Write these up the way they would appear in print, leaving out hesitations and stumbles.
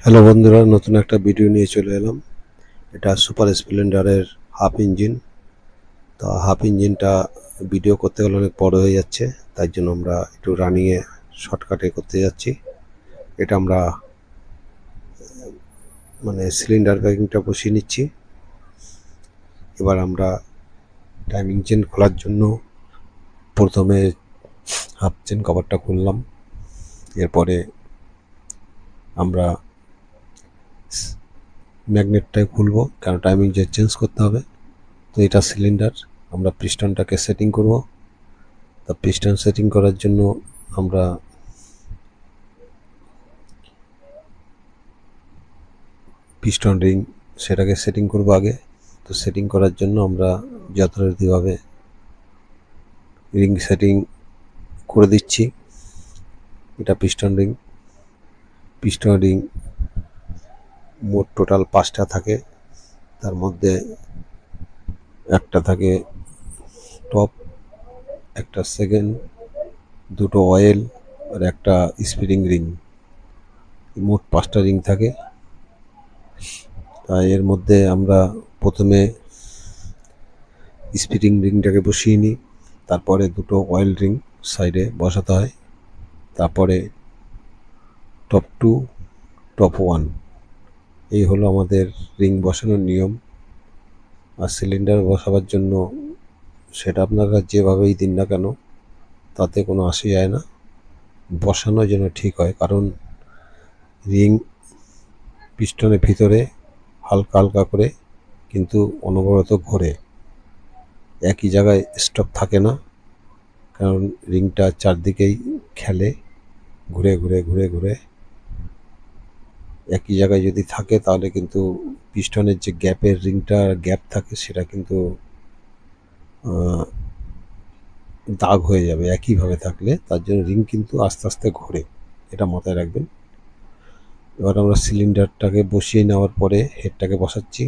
Hello বন্ধুরা, নতুন একটা ভিডিও নিয়ে চলে এলাম। এটা সুপার স্প্লেন্ডারের হাফ ইঞ্জিন। তো হাফ ইঞ্জিনটা ভিডিও করতে গেলে অনেক বড় হয়ে যাচ্ছে, তাই জন্য আমরা একটু রানিংয়ে শর্টকাটে করতে যাচ্ছি। এটা আমরা সিলিন্ডার ব্যাগিংটা বসিয়ে নিচ্ছি। এবার আমরা টাইমিং চেন খোলার জন্য প্রথমে হাফ চেন কভারটা খুললাম। এরপরে আমরা ম্যাগনেটটাই খুলবো, কারণ টাইমিং চেন চেঞ্জ করতে হবে। তো এটা সিলিন্ডার, আমরা পিস্টনটাকে সেটিং করব। তা পিস্টন সেটিং করার জন্য আমরা পিস্টন রিং সেটাকে সেটিং করব আগে। তো সেটিং করার জন্য আমরা যথারীতিভাবে রিং সেটিং করে দিচ্ছি। এটা পিস্টন রিং মোট টোটাল 5টা থাকে। তার মধ্যে একটা থাকে টপ, একটা সেকেন্ড, দুটো অয়েল আর একটা স্প্রিং রিং। মোট 5টা রিং থাকে। তাই এর মধ্যে আমরা প্রথমে স্প্রিং রিংটাকে বসিয়ে নিই, তারপরে দুটো অয়েল রিং সাইডে বসাতে হয়, তারপরে টপ 2, টপ 1। এই হলো আমাদের রিং বসানোর নিয়ম। আর সিলিন্ডার বসাবার জন্য সেটা আপনারা যেভাবেই দিন না কেন, তাতে কোনো আসে যায় না, বসানো যেন ঠিক হয়। কারণ রিং পিস্টনের ভিতরে হালকা হালকা করে কিন্তু অনবরত ঘোরে, একই জায়গায় স্টপ থাকে না। কারণ রিংটা চারদিকেই খেলে, ঘুরে ঘুরে ঘুরে ঘুরে। একই জায়গায় যদি থাকে তাহলে কিন্তু পিস্টনের যে রিংটা গ্যাপ থাকে, সেটা কিন্তু দাগ হয়ে যাবে একইভাবে থাকলে। তার জন্য রিং কিন্তু আস্তে আস্তে ঘোরে, এটা মাথায় রাখবেন। এবার আমরা সিলিন্ডারটাকে বসিয়ে নেওয়ার পরে হেডটাকে বসাচ্ছি।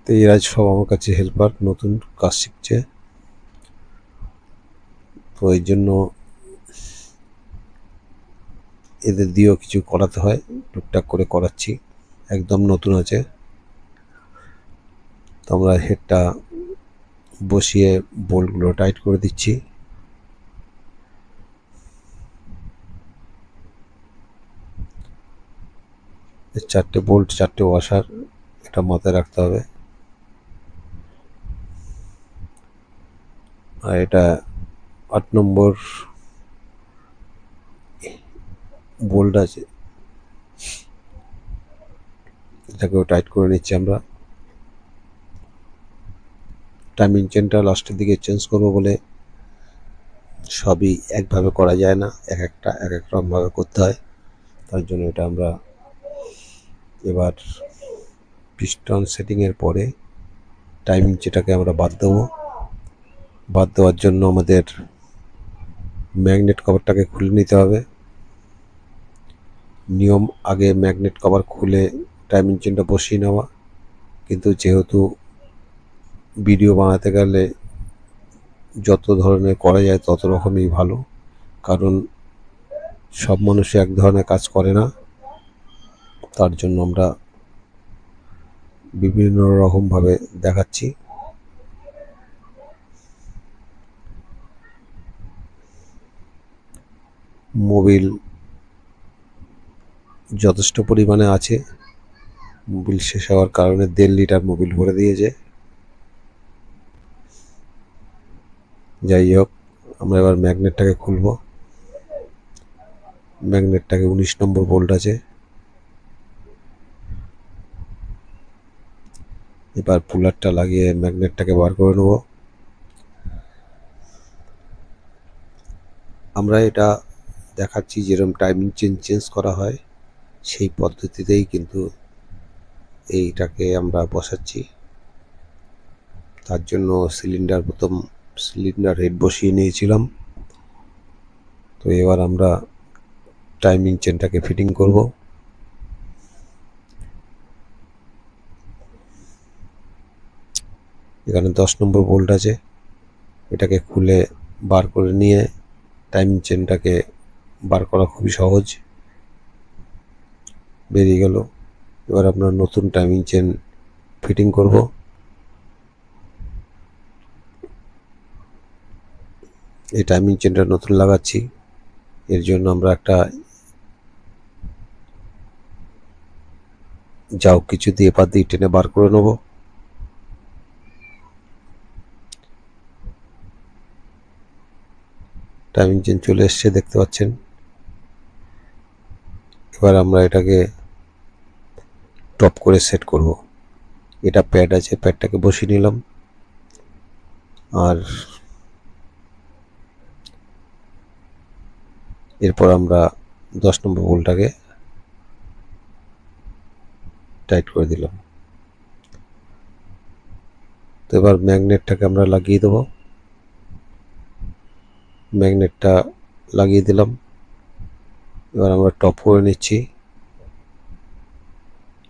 তো এরা সব আমার কাছে হেল্পার, নতুন কাজ শিখছে। তো এই জন্য এদের দিয়েও কিছু করাতে হয়, টুকটাক করে করাচ্ছি, একদম নতুন আছে। তো আমরা হেডটা বসিয়ে বোল্টগুলো টাইট করে দিচ্ছি। চারটে বোল্ট, চারটে ওয়াশার, এটা মাথায় রাখতে হবে। আর এটা 8 নম্বর বোল্ট আছে, এটাকেও টাইট করে নিচ্ছি আমরা। টাইমিং চেনটা লাস্টের দিকে চেঞ্জ করবো বলে সবই একভাবে করা যায় না, এক এক রকমভাবে করতে হয়। তার জন্য এটা আমরা এবার পিস্টন সেটিংয়ের পরে টাইমিং যেটাকে আমরা বাদ দেবো। বাদ দেওয়ার জন্য আমাদের ম্যাগনেট কভারটাকে খুলে নিতে হবে। নিয়ম আগে ম্যাগনেট কভার খুলে টাইমিং চেনটা বসিয়ে নেওয়া, কিন্তু যেহেতু ভিডিও বানাতে গেলে যত ধরনের করা যায় তত রকমই ভালো। কারণ সব মানুষই এক ধরনের কাজ করে না, তার জন্য আমরা বিভিন্ন রকমভাবে দেখাচ্ছি। মোবিল যথেষ্ট পরিমাণে আছে, মোবিল শেষ হওয়ার কারণে 1.5 লিটার মোবিল ভরে দিয়েছে। যাই হোক, আমরা এবার ম্যাগনেটটাকে খুলব। ম্যাগনেটটাকে 19 নম্বর বোল্ট আছে। এবার পুলারটা লাগিয়ে ম্যাগনেটটাকে বার করে নেব। আমরা এটা দেখাচ্ছি যেরকম টাইমিং চেঞ্জ করা হয় সেই পদ্ধতিতেই কিন্তু এইটাকে আমরা বসাচ্ছি। তার জন্য প্রথম সিলিন্ডার হেড বসিয়ে নিয়েছিলাম। তো এবার আমরা টাইমিং চেনটাকে ফিটিং করব। এখানে 10 নম্বর বোল্ট আছে, এটাকে খুলে বার করে নিয়ে টাইমিং চেনটাকে বার করা খুবই সহজ। বেরিয়ে গেল। এবার আমরা নতুন টাইমিং চেন ফিটিং করব। এই টাইমিং চেনটা নতুন লাগাচ্ছি, এর জন্য আমরা একটা যাও কিছু দিয়ে পা দিয়ে টেনে বার করে নেব। টাইমিং চেন চলে এসছে, দেখতে পাচ্ছেন। এবার আমরা এটাকে টপ করে সেট করব। এটা প্যাড আছে, প্যাডটাকে বসিয়ে নিলাম, আর এরপর আমরা 10 নম্বর বোল্টটাকে টাইট করে দিলাম। তো এবার ম্যাগনেটটাকে আমরা লাগিয়ে দেব। ম্যাগনেটটা লাগিয়ে দিলাম। এবার আমরা টপ করে নিচ্ছি।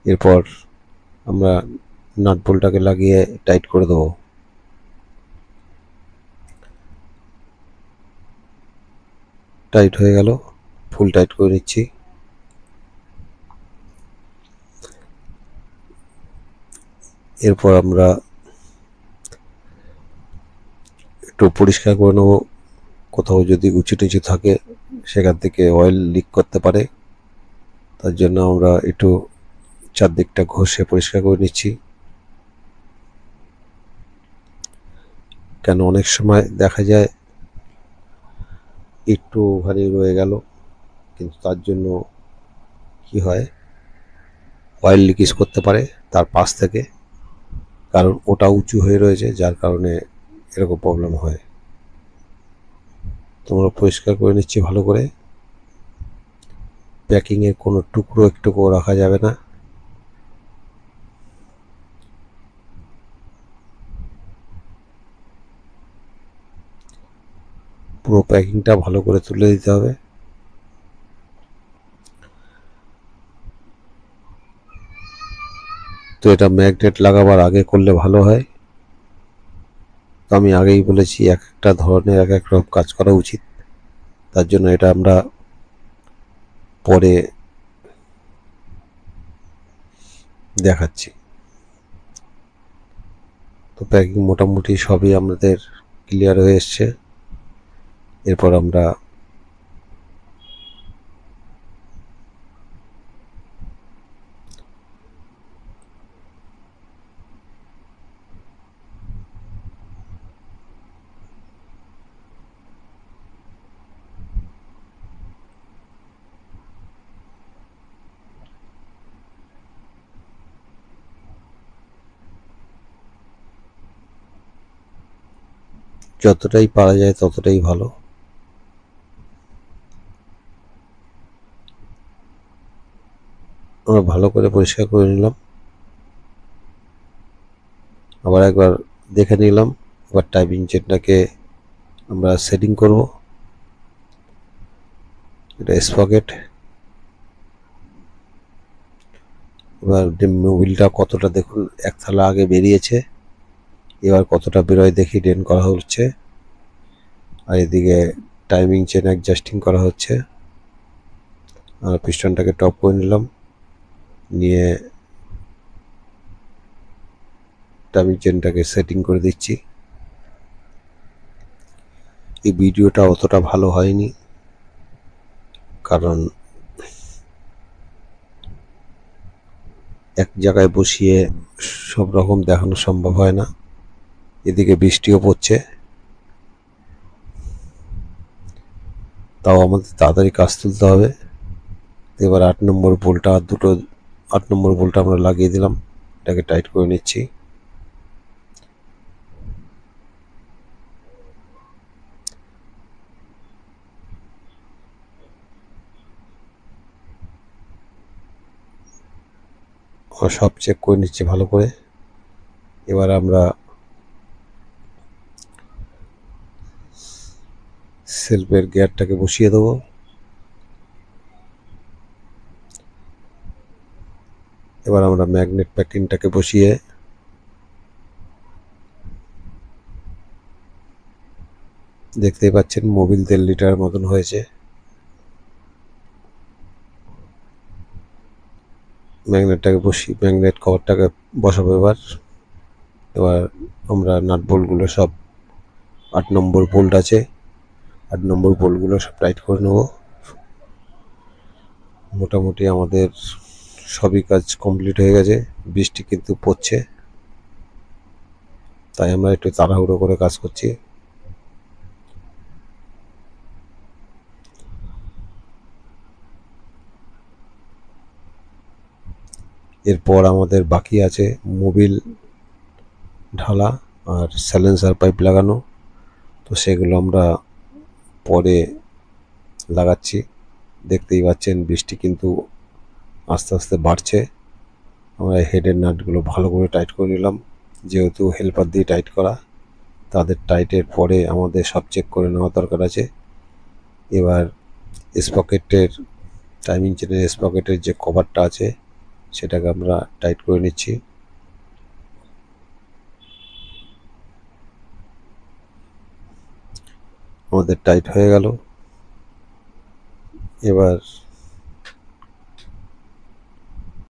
এরপর আমরা নাট বোল্টটাকে লাগিয়ে টাইট করে দেবো। টাইট হয়ে গেল, ফুল টাইট করে নিচ্ছি। এরপর আমরা একটু পরিষ্কার করে নেব। কোথাও যদি উঁচু টিচু থাকে সেখান থেকে অয়েল লিক করতে পারে, তার জন্য আমরা একটু চারদিকটা ঘষে পরিষ্কার করে নিচ্ছি। কেন অনেক সময় দেখা যায় একটু ভারী রয়ে গেল, কিন্তু তার জন্য কি হয়, অয়েল লিকেজ করতে পারে তার পাশ থেকে, কারণ ওটা উঁচু হয়ে রয়েছে, যার কারণে এরকম প্রবলেম হয়। তোমরা পরিষ্কার করে নিচ্ছি ভালো করে। প্যাকিংয়ের কোনো টুকরো একটুকুও রাখা যাবে না। পুরো প্যাকিংটা ভালো করে তুলে দিতে হবে। তো এটা ম্যাগনেট লাগাবার আগে করলে ভালো হয়। তো আমি আগেই বলেছি এক একটা ধরনের এক এক রকম কাজ করা উচিত, তার জন্য এটা আমরা পরে দেখাচ্ছি। তো প্যাকিং মোটামুটি সবই আমাদের ক্লিয়ার হয়ে এসছে। এরপর আমরা যতটাই পারা যায় ততটাই ভালো। আমরা ভালো করে পরিষ্কার করে নিলাম, আবার একবার দেখে নিলাম। এবার টাইমিং চেনটাকে আমরা সেটিং করব। এটা স্পকেট। এবার মোবিলটা কতটা দেখুন, এক থালা আগে বেরিয়েছে, এবার কতটা বেরোয় দেখি ড্রেন করা হচ্ছে। আর এদিকে টাইমিং চেন অ্যাডজাস্টিং করা হচ্ছে। আর পিস্টনটাকে টপ করে নিলাম, নিয়ে টাইমিং চেনটাকে সেটিং করে দিচ্ছি। এই ভিডিওটা অতটা ভালো হয়নি, কারণ এক জায়গায় বসিয়ে সব রকম দেখানো সম্ভব হয় না। এদিকে বৃষ্টিও পড়ছে, তাও আমাদের তাড়াতাড়ি কাজ তুলতে হবে। এবার 8 নম্বর বোল্টটা, আর দুটো 8 নম্বর বোল্টটা আমরা লাগিয়ে দিলাম। এটাকে টাইট করে নিচ্ছি। সব চেক করে নিচ্ছি ভালো করে। এবার আমরা সেলফের গিয়ারটাকে বসিয়ে দেবো। এবার আমরা ম্যাগনেট প্যাকিংটাকে বসিয়ে দেখতেই পাচ্ছেন মোবিল 1.5 লিটার মতন হয়েছে। ম্যাগনেটটাকে ম্যাগনেট কভারটাকে বসাবো। এবার আমরা নাট বোল্টগুলো সব 8 নম্বর বোল্ট আছে, 8 নম্বর বোল্টগুলো সব টাইট করে নেব। মোটামুটি আমাদের সবই কাজ কমপ্লিট হয়ে গেছে। বৃষ্টি কিন্তু পড়ছে, তাই আমরা একটু তাড়াহুড়ো করে কাজ করছি। এরপর আমাদের বাকি আছে মোবিল ঢালা আর সাইলেন্সার পাইপ লাগানো, তো সেগুলো আমরা পরে লাগাচ্ছি। দেখতেই পাচ্ছেন বৃষ্টি কিন্তু আস্তে আস্তে বাড়ছে। আমরা হেডের নাটগুলো ভালো করে টাইট করে নিলাম, যেহেতু হেল্পার দিয়ে টাইট করা, তাদের টাইটের পরে আমাদের সব চেক করে নেওয়া দরকার আছে। এবার স্পকেটের টাইমিং চেনের স্পকেটের যে কভারটা আছে সেটাকে আমরা টাইট করে নিচ্ছি। আমাদের টাইট হয়ে গেল। এবার